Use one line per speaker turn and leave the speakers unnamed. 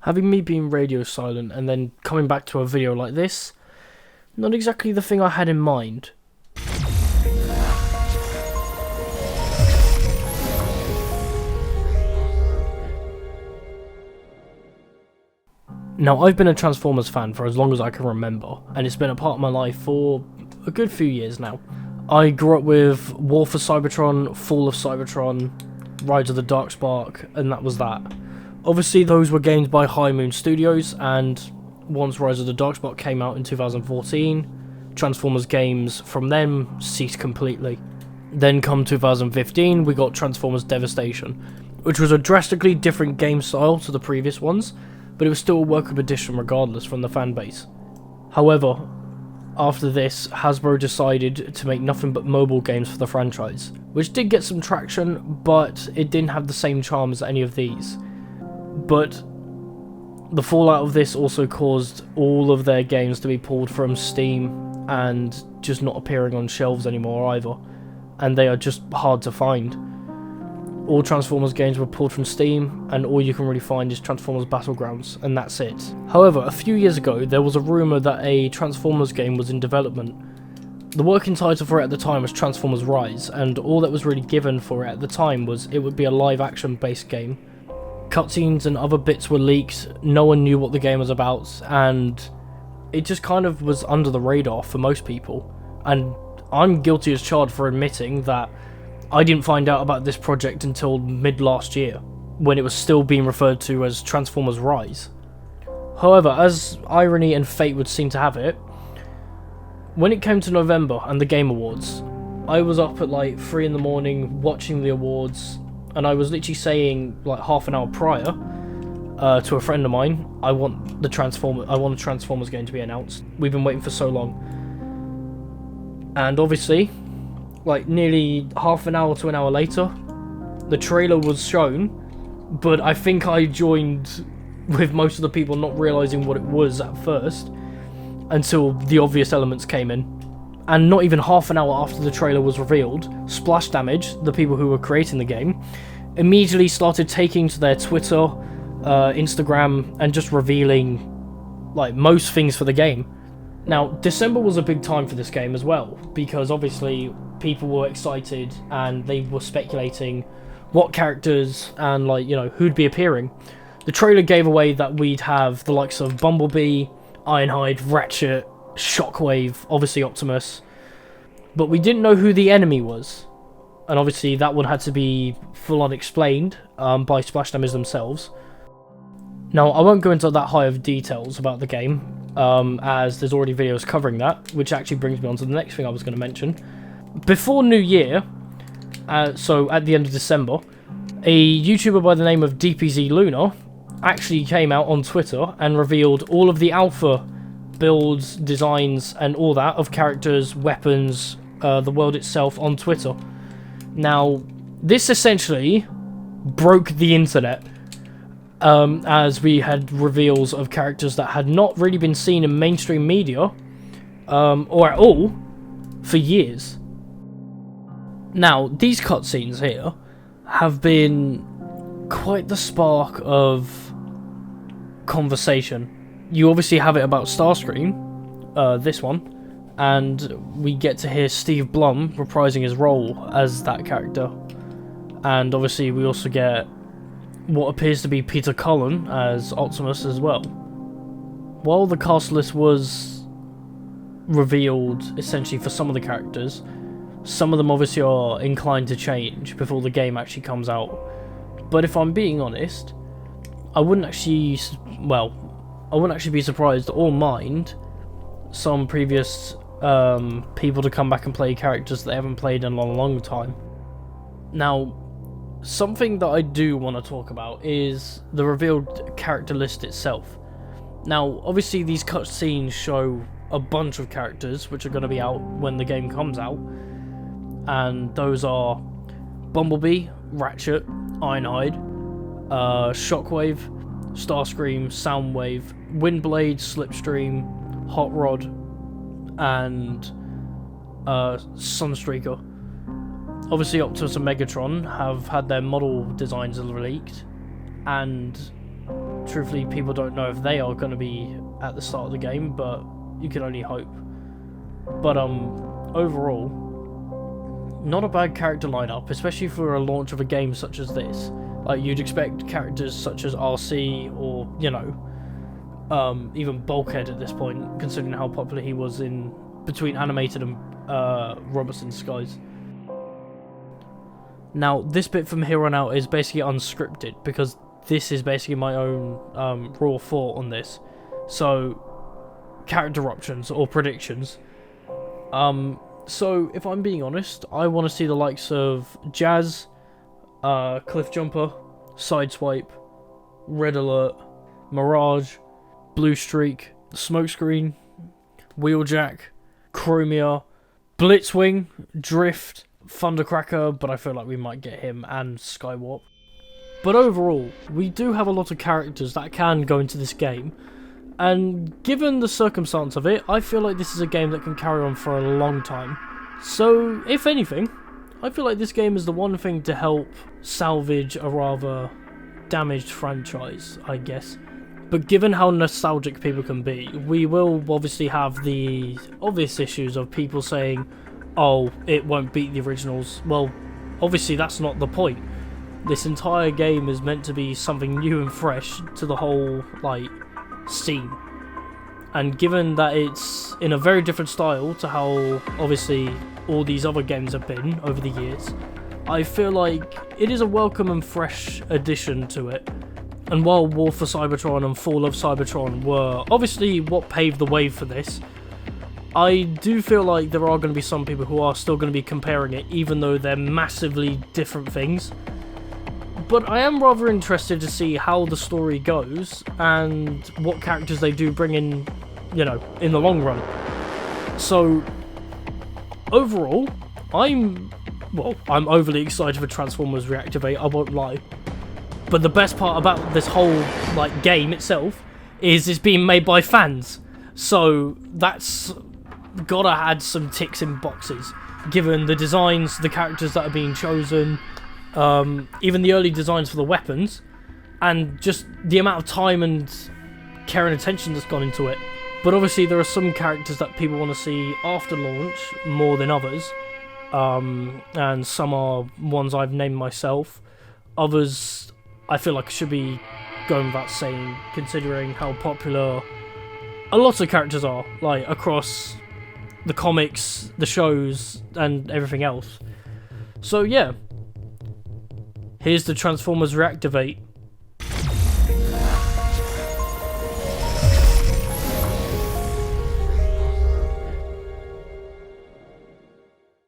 Having me being radio silent and then coming back to a video like this, not exactly the thing I had in mind. Now, I've been a Transformers fan for as long as I can remember, and it's been a part of my life for a good few years now. I grew up with War for Cybertron, Fall of Cybertron, Rise of the Darkspark, and that was that. Obviously, those were games by High Moon Studios, and once Rise of the Darkspark came out in 2014, Transformers games from them ceased completely. Then come 2015, we got Transformers Devastation, which was a drastically different game style to the previous ones, but it was still a workable addition regardless from the fan base. However, after this, Hasbro decided to make nothing but mobile games for the franchise, which did get some traction, but it didn't have the same charm as any of these. But the fallout of this also caused all of their games to be pulled from Steam and just not appearing on shelves anymore either, and they are just hard to find. All Transformers games were pulled from Steam, and all you can really find is Transformers Battlegrounds, and that's it. However, a few years ago, there was a rumour that a Transformers game was in development. The working title for it at the time was Transformers Rise, and all that was really given for it at the time was it would be a live-action based game. Cutscenes and other bits were leaked, no one knew what the game was about, and it just kind of was under the radar for most people. And I'm guilty as charged for admitting that I didn't find out about this project until mid last year, when it was still being referred to as Transformers Rise. However, as irony and fate would seem to have it, when it came to November and the Game Awards, I was up at like 3 in the morning watching the awards, and I was literally saying like half an hour prior to a friend of mine, I want a Transformers game to be announced. We've been waiting for so long. And obviously, like nearly half an hour to an hour later, the trailer was shown, but I think I joined with most of the people not realising what it was at first until the obvious elements came in. And not even half an hour after the trailer was revealed, Splash Damage, the people who were creating the game, immediately started taking to their Twitter, Instagram, and just revealing like most things for the game. Now, December was a big time for this game as well, because obviously people were excited and they were speculating what characters and like, you know, who'd be appearing. The trailer gave away that we'd have the likes of Bumblebee, Ironhide, Ratchet, Shockwave, obviously Optimus, but we didn't know who the enemy was, and obviously that one had to be full on explained by Splash Damage themselves. Now, I won't go into that high of details about the game, as there's already videos covering that, which actually brings me on to the next thing I was going to mention. Before New Year, so at the end of December, a YouTuber by the name of DPZLuna actually came out on Twitter and revealed all of the alpha builds, designs, and all that of characters, weapons, the world itself on Twitter. Now, this essentially broke the internet, as we had reveals of characters that had not really been seen in mainstream media, or at all, for years. Now, these cutscenes here have been quite the spark of conversation. You obviously have it about Starscream, this one, and we get to hear Steve Blum reprising his role as that character. And obviously we also get what appears to be Peter Cullen as Optimus as well. While the cast list was revealed essentially for some of the characters, some of them obviously are inclined to change before the game actually comes out. But if I'm being honest, I wouldn't actually be surprised or mind some previous people to come back and play characters that they haven't played in a long time. Now, something that I do want to talk about is the revealed character list itself. Now, obviously these cutscenes show a bunch of characters which are going to be out when the game comes out, and those are Bumblebee, Ratchet, Ironhide, Shockwave, Starscream, Soundwave, Windblade, Slipstream, Hot Rod, and Sunstreaker. Obviously, Optimus and Megatron have had their model designs leaked, and truthfully, people don't know if they are going to be at the start of the game, but you can only hope. But overall, not a bad character lineup, especially for a launch of a game such as this. Like, you'd expect characters such as RC or, you know, even Bulkhead at this point, considering how popular he was in between animated and Robertson Skies. Now, this bit from here on out is basically unscripted, because this is basically my own raw thought on this. So, character options or predictions. So, if I'm being honest, I want to see the likes of Jazz, Cliff Jumper, Sideswipe, Red Alert, Mirage, Blue Streak, Smokescreen, Wheeljack, Chromia, Blitzwing, Drift, Thundercracker, but I feel like we might get him, and Skywarp. But overall, we do have a lot of characters that can go into this game, and given the circumstance of it, I feel like this is a game that can carry on for a long time. So, if anything, I feel like this game is the one thing to help salvage a rather damaged franchise, I guess. But given how nostalgic people can be, we will obviously have the obvious issues of people saying, oh, it won't beat the originals. Well, obviously that's not the point. This entire game is meant to be something new and fresh to the whole, like, scene. And given that it's in a very different style to how, obviously, all these other games have been over the years, I feel like it is a welcome and fresh addition to it. And while War for Cybertron and Fall of Cybertron were obviously what paved the way for this, I do feel like there are going to be some people who are still going to be comparing it, even though they're massively different things. But I am rather interested to see how the story goes and what characters they do bring in, you know, in the long run. So, overall, I'm overly excited for Transformers Reactivate, I won't lie. But the best part about this whole, like, game itself is it's being made by fans. So that's gotta add some ticks in boxes, given the designs, the characters that are being chosen, even the early designs for the weapons, and just the amount of time and care and attention that's gone into it. But obviously there are some characters that people want to see after launch more than others, and some are ones I've named myself. Others I feel like should be going without saying, considering how popular a lot of characters are, like, across the comics, the shows, and everything else. So yeah, here's the Transformers Reactivate